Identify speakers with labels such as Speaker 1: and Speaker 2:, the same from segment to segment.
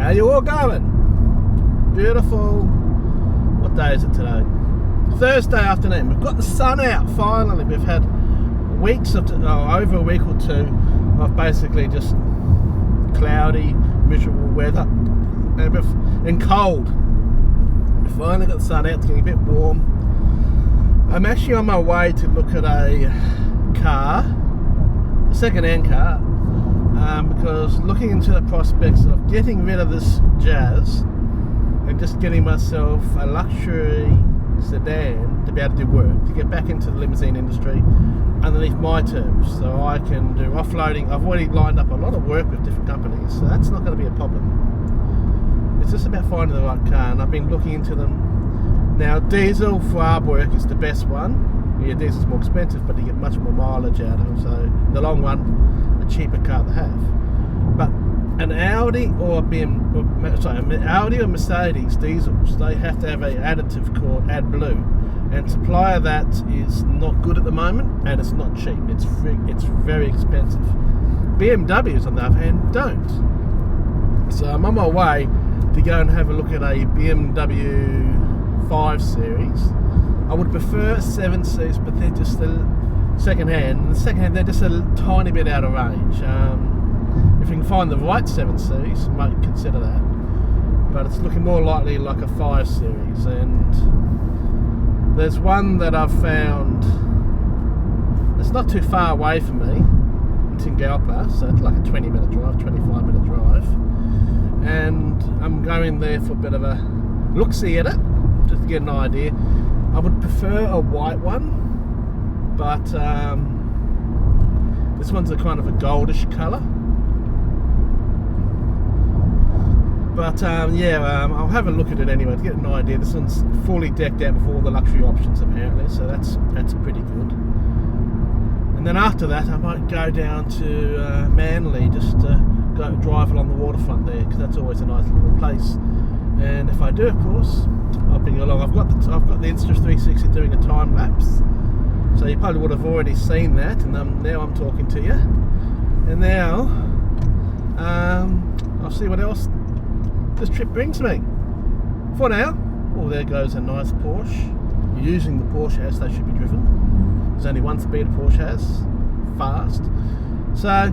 Speaker 1: How you all going? Beautiful. What day is it today? Thursday afternoon. We've got the sun out finally. We've had weeks of over a week or two of basically just cloudy, miserable weather and cold. We finally got the sun out. It's getting a bit warm. I'm actually on my way to look at a second-hand car, because looking into the prospects of getting rid of this Jazz and just getting myself a luxury sedan to be able to do work, to get back into the limousine industry underneath my terms, so I can do offloading. I've already lined up a lot of work with different companies, so that's not going to be a problem. It's just about finding the right car, and I've been looking into them. Now, diesel for our work is the best one. Yeah, diesel's more expensive, but you get much more mileage out of them, so in the long run, a cheaper car to have. But an Audi or an Audi or Mercedes diesels, they have to have an additive called AdBlue, and supply of that is not good at the moment, and it's not cheap. It's very expensive. BMWs, on the other hand, don't. So I'm on my way to go and have a look at a BMW 5 Series. I would prefer 7 Series, but they're just second hand. The second hand, they're just a tiny bit out of range. If you can find the right 7 Series, you might consider that. But it's looking more likely like a 5 Series. And there's one that I've found that's not too far away from me. It's in Gopro, so it's like a 20-minute drive, 25-minute drive. And I'm going there for a bit of a look-see at it, just to get an idea. I would prefer a white one, but this one's a kind of a goldish colour. But I'll have a look at it anyway to get an idea. This one's fully decked out with all the luxury options apparently, so that's pretty good. And then after that, I might go down to Manly, just go drive along the waterfront there, because that's always a nice little place. And if I do, of course, I'll bring you along. I've got the Insta360 doing a time lapse, so you probably would have already seen that. And now I'm talking to you, and now I'll see what else this trip brings me. For now, there goes a nice Porsche, using the Porsche as they should be driven. There's only one speed a Porsche has, fast. So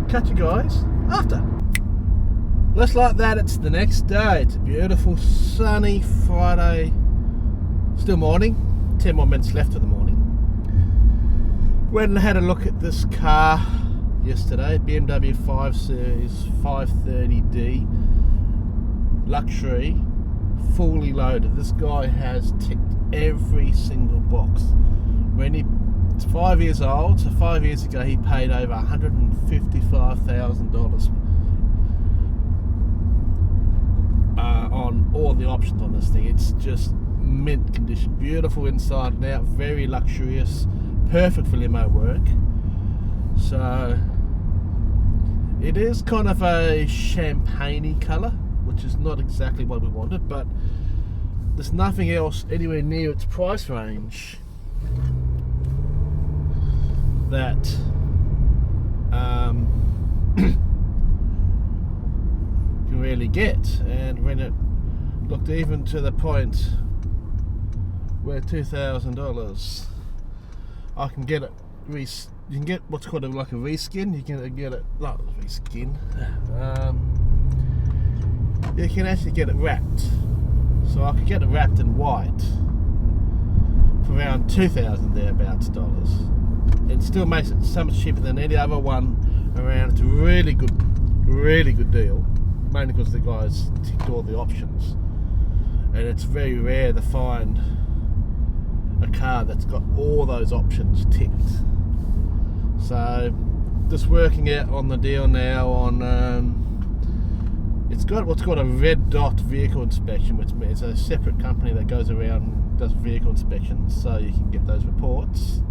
Speaker 1: catch you guys after. Just like that, it's the next day. It's a beautiful sunny Friday, still morning, 10 more minutes left of the morning. Went and had a look at this car yesterday, BMW 5 Series 530D, luxury, fully loaded. This guy has ticked every single box. It's 5 years old, so 5 years ago he paid over $155,000 on all the options on this thing. It's just mint condition, beautiful inside and out, very luxurious, perfect for limo work. So it is kind of a champagne-y colour, which is not exactly what we wanted, but there's nothing else anywhere near its price range that can really get. And when it looked even to the point where $2,000, I can get it. You can get what's called like a reskin. You can get it not reskin. You can actually get it wrapped. So I could get it wrapped in white for around $2,000 thereabouts dollars. It still makes it so much cheaper than any other one around. It's a really good deal, mainly because the guys ticked all the options, and it's very rare to find a car that's got all those options ticked. So just working out on the deal now on it's got what's called a red dot vehicle inspection, which means it's a separate company that goes around and does vehicle inspections, so you can get those reports.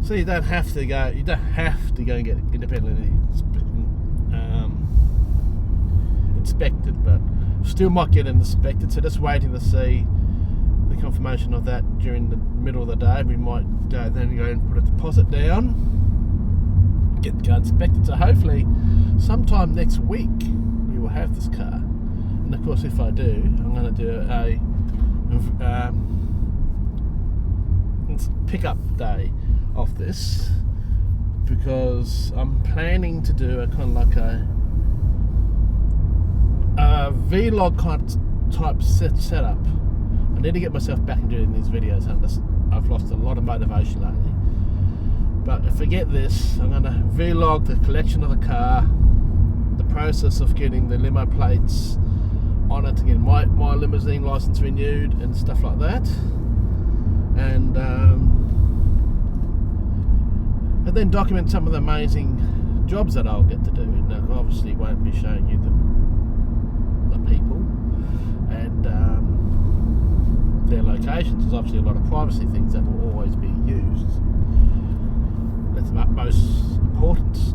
Speaker 1: So you don't have to go and get it independently inspected, but still might get it inspected. So just waiting to see the confirmation of that during the middle of the day. We might then go and put a deposit down, get the car inspected. So hopefully sometime next week we will have this car. And of course, if I do, I'm going to do a pick-up day of this, because I'm planning to do a kind of like a vlog kind of type setup. I need to get myself back into doing these videos. I've lost a lot of motivation lately. But if I get this, I'm going to vlog the collection of the car, the process of getting the limo plates on it to get my limousine license renewed and stuff like that, and then document some of the amazing jobs that I'll get to do. And I obviously won't be showing you the people and their locations. There's obviously a lot of privacy things that will always be used. That's of utmost importance,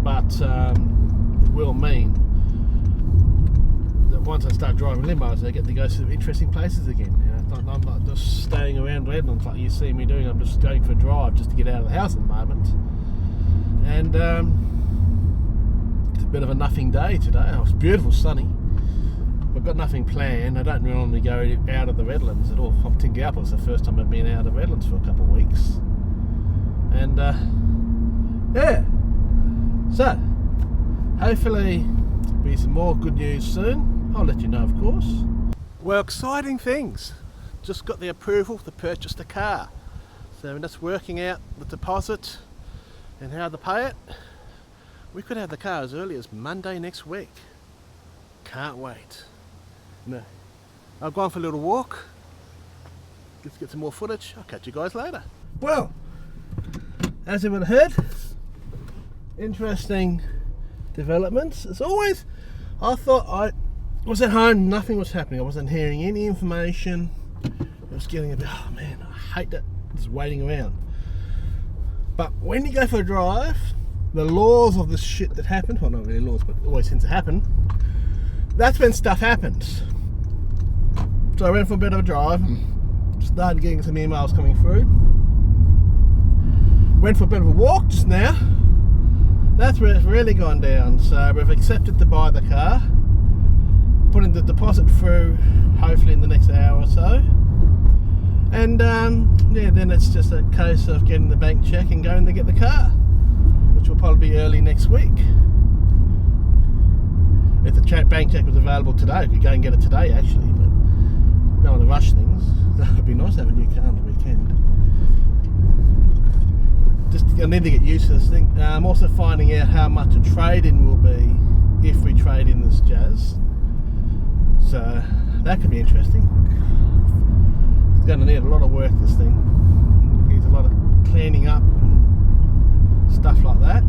Speaker 1: but it will mean that once I start driving limos, I get to go to some interesting places again. You know, I'm not just staying around Redlands like you see me doing. I'm just going for a drive just to get out of the house at the moment. And it's a bit of a nothing day today. It was beautiful, sunny. I've got nothing planned. I don't normally go out of the Redlands at all. Tingalpa was the first time I've been out of Redlands for a couple of weeks. And yeah, so hopefully there'll be some more good news soon. I'll let you know, of course. Well, exciting things. Just got the approval to purchase the car. So we're just working out the deposit and how to pay it. We could have the car as early as Monday next week. Can't wait. No, I've gone for a little walk. Let's get some more footage. I'll catch you guys later. Well, as you would have heard, interesting developments. As always, I thought I was at home, nothing was happening. I wasn't hearing any information. I was getting a bit, oh man, I hate that, just waiting around. But when you go for a drive, the laws of this shit that happened, well, not really laws, but always seems to happen, that's when stuff happens. So I went for a bit of a drive, started getting some emails coming through. Went for a bit of a walk just now. That's where it's really gone down. So we've accepted to buy the car, putting the deposit through hopefully in the next hour or so. And yeah, then it's just a case of getting the bank check and going to get the car, which will probably be early next week. If the bank check was available today, we could go and get it today actually, but don't want to rush things. That would be nice to have a new car on the weekend. Just I need to get used to this thing. I'm also finding out how much a trade-in will be if we trade in this Jazz. So that could be interesting. It's going to need a lot of work, this thing. It needs a lot of cleaning up and stuff like that.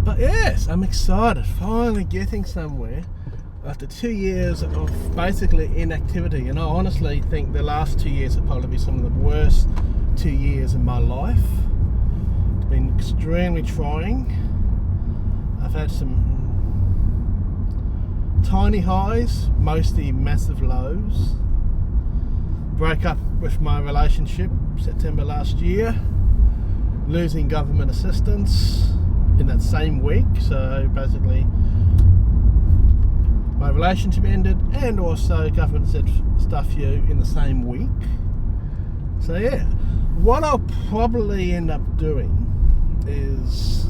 Speaker 1: But yes, I'm excited, finally getting somewhere after 2 years of basically inactivity. And I honestly think the last 2 years have probably been some of the worst 2 years in my life. It's been extremely trying. I've had some tiny highs, mostly massive lows. Broke up with my relationship September last year, losing government assistance in that same week. So basically my relationship ended, and also government said stuff you in the same week. So yeah, what I'll probably end up doing is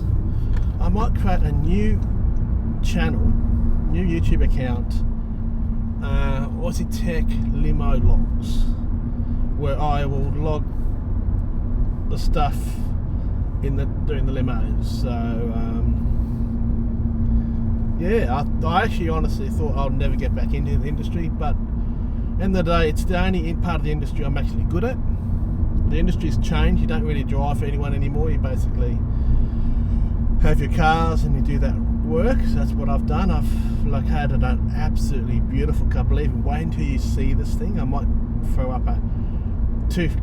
Speaker 1: I might create a new channel, new YouTube account, Aussie Tech Limo Logs, where I will log the stuff during the limos. So yeah, I actually honestly thought I'll never get back into the industry, but end of the day, it's the only part of the industry I'm actually good at. The industry's changed. You don't really drive for anyone anymore. You basically have your cars and you do that work. So that's what I've done. I've located an absolutely beautiful couple. Even wait until you see this thing. I might throw up a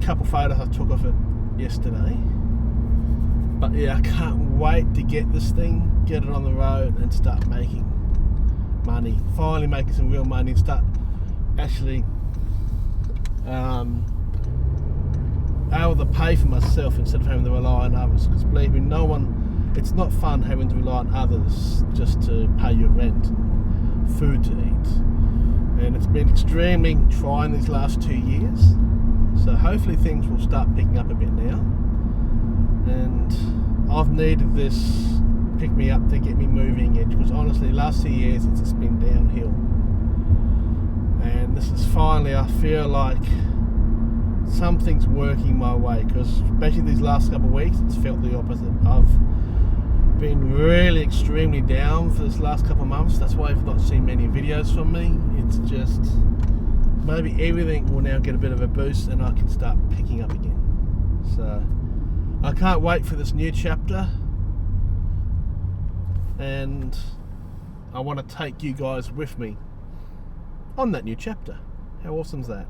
Speaker 1: couple photos I took of it yesterday. But yeah, I can't wait to get this thing, get it on the road and start making money. Finally making some real money and start actually able to pay for myself instead of having to rely on others. Because believe me, no one it's not fun having to rely on others just to pay your rent and food to eat. And it's been extremely trying these last 2 years. So hopefully things will start picking up a bit now. And I've needed this pick me up to get me moving again, because honestly last 2 years it's just been downhill. And this is finally, I feel like something's working my way, because especially these last couple of weeks it's felt the opposite. I've been really extremely down for this last couple of months. That's why I've not seen many videos from me. It's just maybe everything will now get a bit of a boost and I can start picking up again. So I can't wait for this new chapter, and I want to take you guys with me on that new chapter. How awesome is that?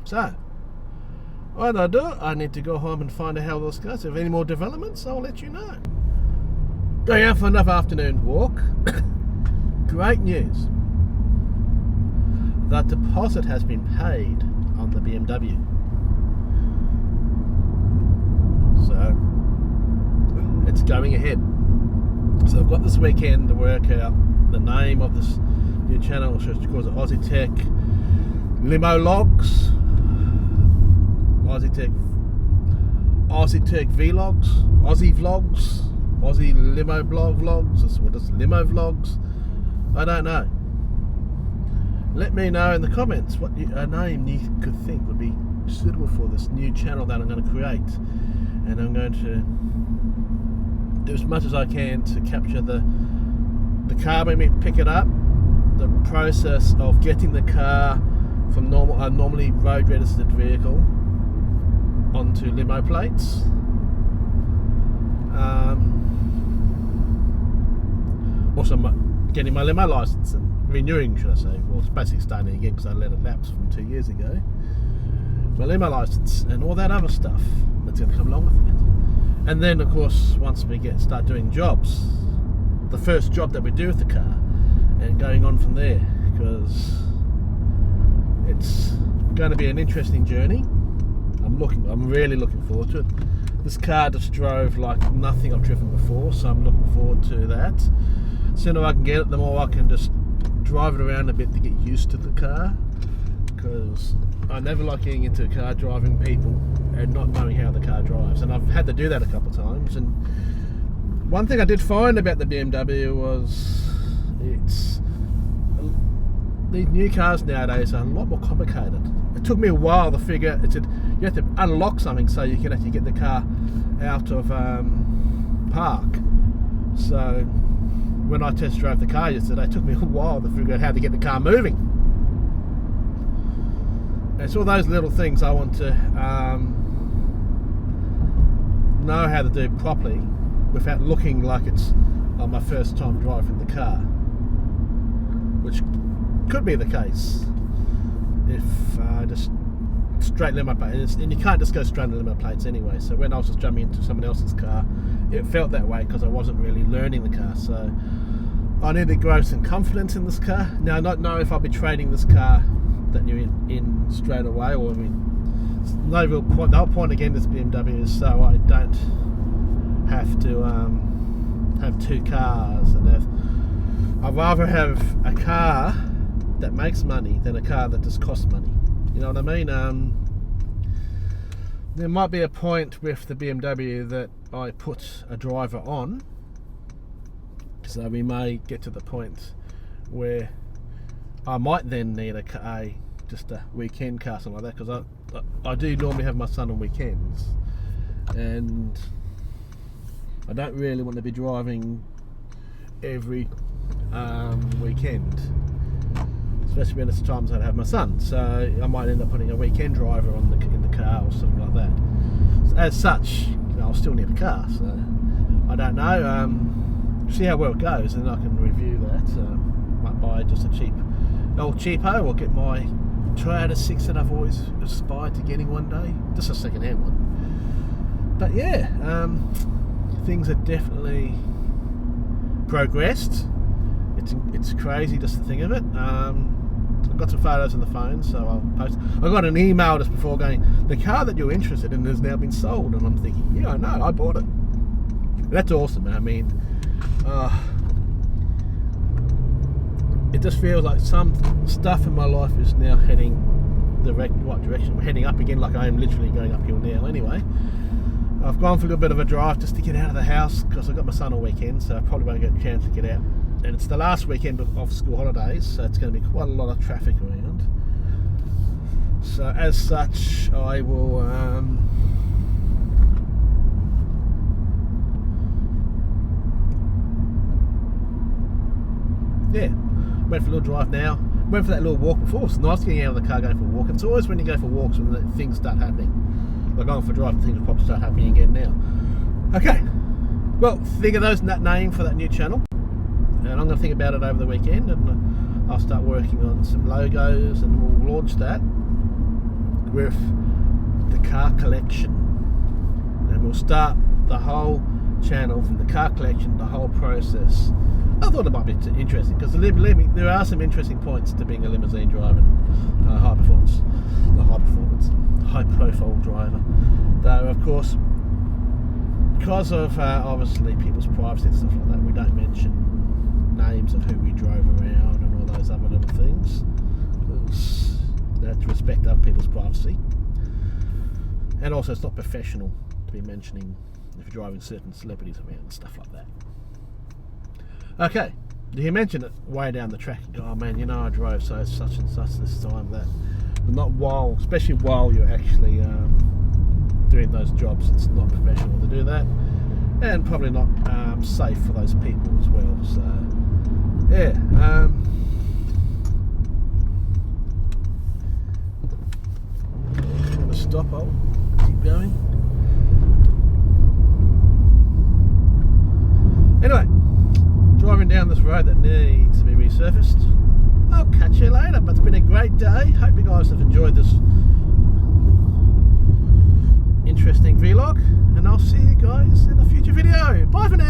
Speaker 1: So what I do, I need to go home and find out how this goes. If any more developments, I'll let you know. Going out for another afternoon walk. Great news. The deposit has been paid on the BMW. So it's going ahead. So I've got this weekend to work out the name of this new channel, which calls it Aussie Tech Limo Logs. Aussie Tech Vlogs, Aussie Vlogs, Aussie Limo Blog Vlogs, what is Limo Vlogs? I don't know. Let me know in the comments what a name you could think would be suitable for this new channel that I'm going to create. And I'm going to do as much as I can to capture the car when we pick it up, the process of getting the car from normally road registered vehicle onto limo plates, also getting my limo license and renewing, should I say. Well, it's basically starting again because I let it lapse from 2 years ago. My limo license and all that other stuff that's going to come along with it. And then of course once we start doing jobs, the first job that we do with the car, and going on from there, because it's going to be an interesting journey. I'm really looking forward to it. This car just drove like nothing I've driven before, so I'm looking forward to that. The sooner I can get it, the more I can just drive it around a bit to get used to the car, because I never like getting into a car, driving people and not knowing how the car drives, and I've had to do that a couple of times. And one thing I did find about the BMW was these new cars nowadays are a lot more complicated. It took me a while to figure. It said you have to unlock something so you can actually get the car out of park. So when I test drove the car yesterday, it took me a while to figure out how to get the car moving. And it's all those little things I want to know how to do properly without looking like it's my first time driving the car, which could be the case if just straight limo plates, and you can't just go straight to limo plates anyway. So when I was just jumping into someone else's car, it felt that way because I wasn't really learning the car. So I need to grow some confidence in this car. Now I don't know if I'll be trading this car that you're in straight away, or no real point. The whole point again this BMW is so I don't have to have two cars, and I'd rather have a car that makes money than a car that just costs money. You know what I mean? There might be a point with the BMW that I put a driver on, so we may get to the point where I might then need just a weekend car, something like that, because I do normally have my son on weekends, and I don't really want to be driving every weekend, especially when it's times I have my son. So I might end up putting a weekend driver in the car or something like that. So as such, I'll still need a car. So I don't know. See how well it goes, and I can review that. Might buy just a cheapo, or get my Toyota 6 that I've always aspired to getting one day, just a second-hand one. But yeah, things have definitely progressed. It's crazy just to think of it. I've got some photos on the phone, so I'll post. I got an email just before going, the car that you're interested in has now been sold, and I'm thinking, yeah, I know, I bought it. That's awesome, man. I mean, it just feels like some stuff in my life is now heading the right direction. We're heading up again, like I am literally going uphill now anyway. I've gone for a little bit of a drive just to get out of the house because I've got my son all weekend, so I probably won't get a chance to get out. And it's the last weekend of school holidays, so it's going to be quite a lot of traffic around. So as such, I will yeah, went for a little drive now. Went for that little walk before. It's nice getting out of the car, going for a walk. It's always when you go for walks when things start happening. Like going for a drive, things will probably start happening again now. Okay, well, think of that name for that new channel. And I'm going to think about it over the weekend, and I'll start working on some logos, and we'll launch that with the car collection. And we'll start the whole channel from the car collection, the whole process. I thought it might be interesting because believe me, there are some interesting points to being a limousine driver and high profile driver. Though of course, because of obviously people's privacy and stuff like that, we don't mention names of who we drove around and all those other little things. To respect other people's privacy, and also it's not professional to be mentioning if you're driving certain celebrities around and stuff like that. Okay, you mentioned it way down the track. Oh man, you know I drove so such and such this time, that, but not while, especially while you're actually doing those jobs. It's not professional to do that, and probably not safe for those people as well. So yeah. I'm gonna stop. I'll keep going. Anyway, driving down this road that needs to be resurfaced. I'll catch you later, but it's been a great day. Hope you guys have enjoyed this interesting vlog, and I'll see you guys in a future video. Bye for now.